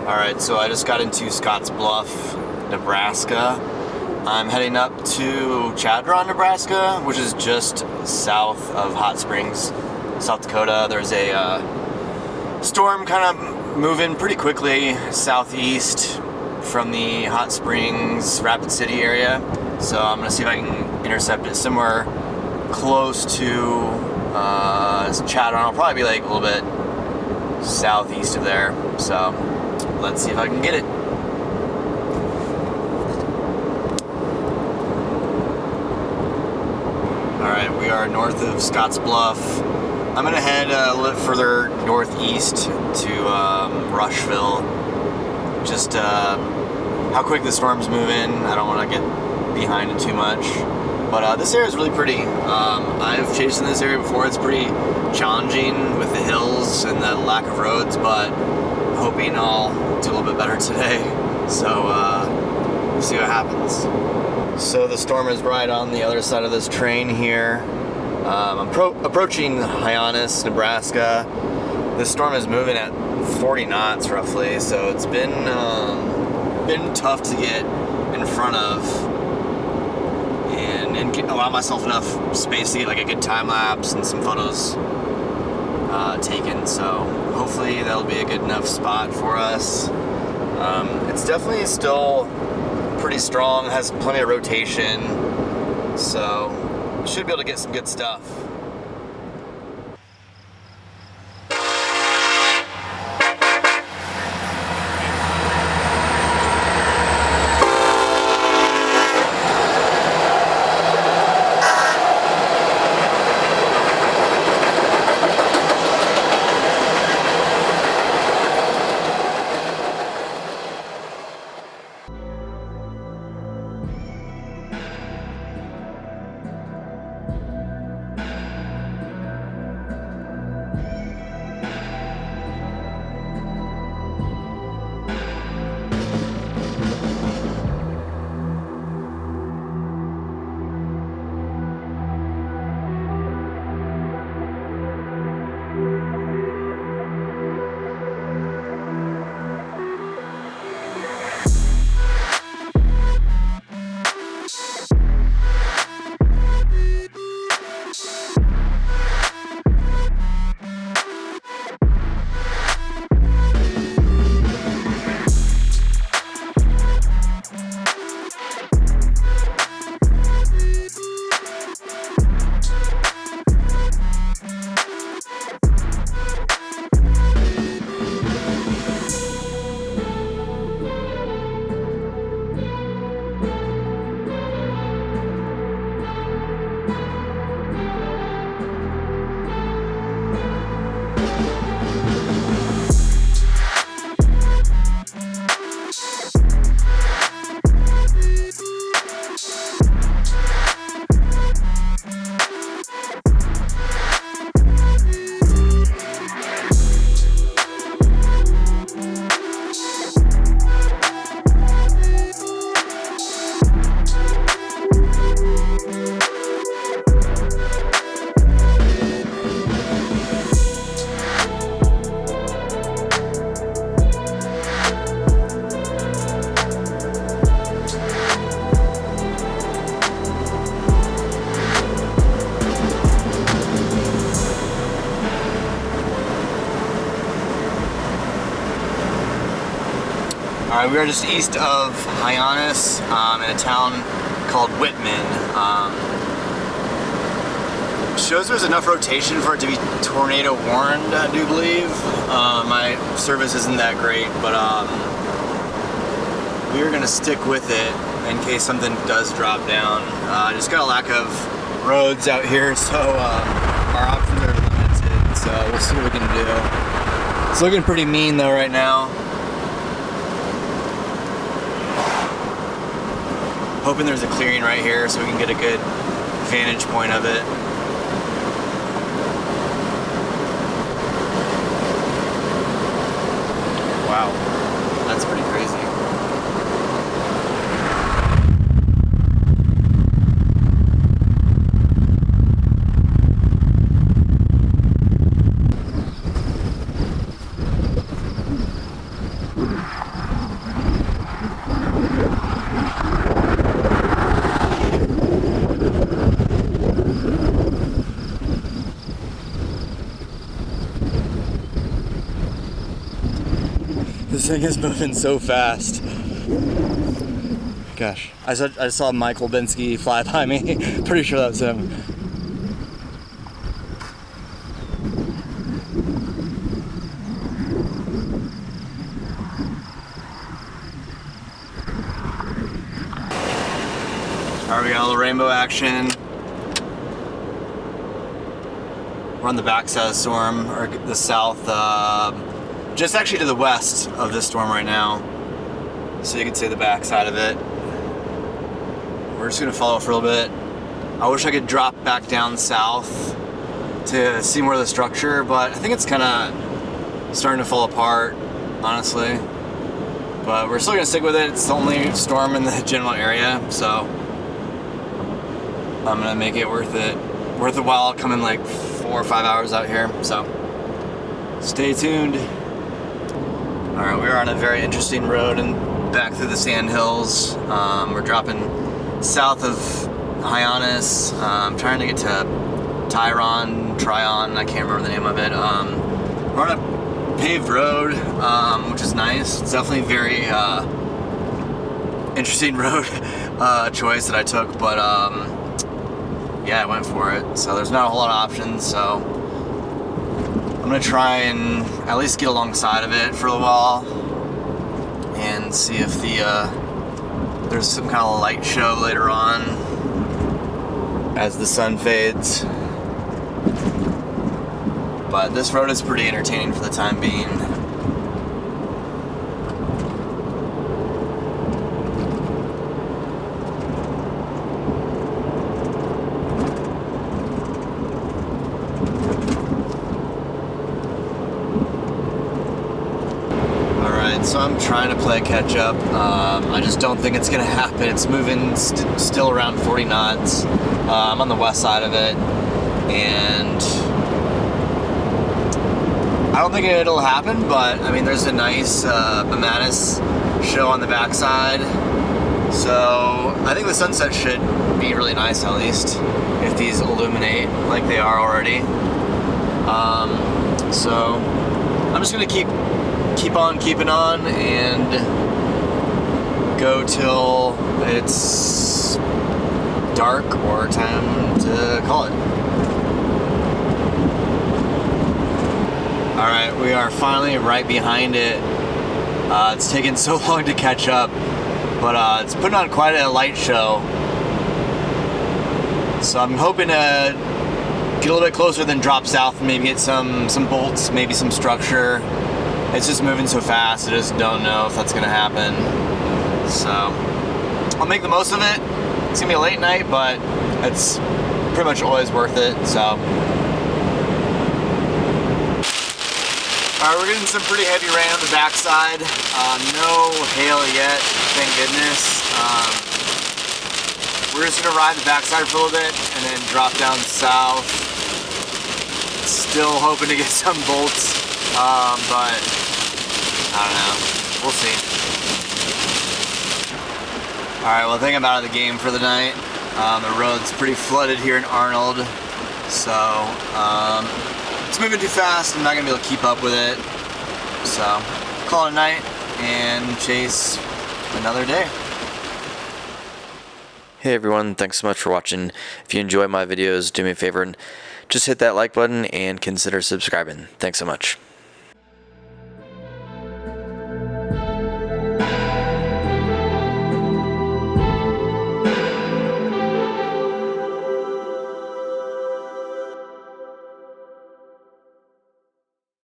Alright, so I just got into Scottsbluff, Nebraska. I'm heading up to Chadron, Nebraska, which is just south of Hot Springs, South Dakota. There's a storm kind of moving pretty quickly southeast from the Hot Springs, Rapid City area. So I'm going to see if I can intercept it somewhere close to Chadron. I'll probably be like a little bit southeast of there. So let's see if I can get it. Alright, we are north of Scottsbluff. I'm going to head a little further northeast to Rushville. Just how quick the storm's moving. I don't want to get behind it too much. But this area is really pretty. I've chased in this area before. It's pretty challenging with the hills and the lack of roads, but I'm hoping I'll do a little bit better today. So we'll see what happens. So the storm is right on the other side of this train here. I'm approaching Hyannis, Nebraska. This storm is moving at 40 knots roughly, so it's been tough to get in front of and allow myself enough space to get like a good time lapse and some photos taken. So hopefully that'll be a good enough spot for us. It's definitely still pretty strong, has plenty of rotation, so should be able to get some good stuff. Alright, we are just east of Hyannis in a town called Whitman. Shows there's enough rotation for it to be tornado warned, I do believe. My service isn't that great, but we are going to stick with it in case something does drop down. Just got a lack of roads out here, so our options are limited, so we'll see what we can do. It's looking pretty mean though right now. Hoping there's a clearing right here so we can get a good vantage point of it. Wow, that's pretty crazy. This thing is moving so fast. Gosh, I saw Michael Binsky fly by me. Pretty sure that's him. Alright, we got a little rainbow action. We're on the backside of the storm, or the south, just actually to the west of this storm right now. So you can see the backside of it. We're just gonna follow for a little bit. I wish I could drop back down south to see more of the structure, but I think it's kind of starting to fall apart, honestly. But we're still gonna stick with it. It's the only storm in the general area, so I'm gonna make it worth it. Worth a while coming like 4 or 5 hours out here, so stay tuned. Alright, we are on a very interesting road and back through the Sandhills. We're dropping south of Hyannis. I'm trying to get to Tryon, I can't remember the name of it. We're on a paved road, which is nice. It's definitely a very interesting road choice that I took, but yeah, I went for it. So there's not a whole lot of options, so I'm gonna try and at least get alongside of it for a while and see if there's some kind of light show later on as the sun fades. But this road is pretty entertaining for the time being. So I'm trying to play catch up. I just don't think it's gonna happen. It's moving still around 40 knots. I'm on the west side of it, and I don't think it'll happen, but I mean, there's a nice Hyannis show on the backside. So I think the sunset should be really nice, at least, if these illuminate like they are already. So I'm just gonna keep on keeping on and go till it's dark or time to call it. Alright, we are finally right behind it. It's taken so long to catch up, but it's putting on quite a light show. So I'm hoping to get a little bit closer, then drop south and maybe get some bolts, maybe some structure. It's just moving so fast, I just don't know if that's gonna happen. So I'll make the most of it. It's gonna be a late night, but it's pretty much always worth it. So alright, we're getting some pretty heavy rain on the backside. No hail yet, thank goodness. We're just gonna ride the backside for a little bit and then drop down south. Still hoping to get some bolts, but I don't know. We'll see. Alright, well, I think I'm out of the game for the night. The road's pretty flooded here in Arnold, so it's moving too fast. I'm not gonna be able to keep up with it. So call it a night and chase another day. Hey everyone, thanks so much for watching. If you enjoy my videos, do me a favor and just hit that like button and consider subscribing. Thanks so much.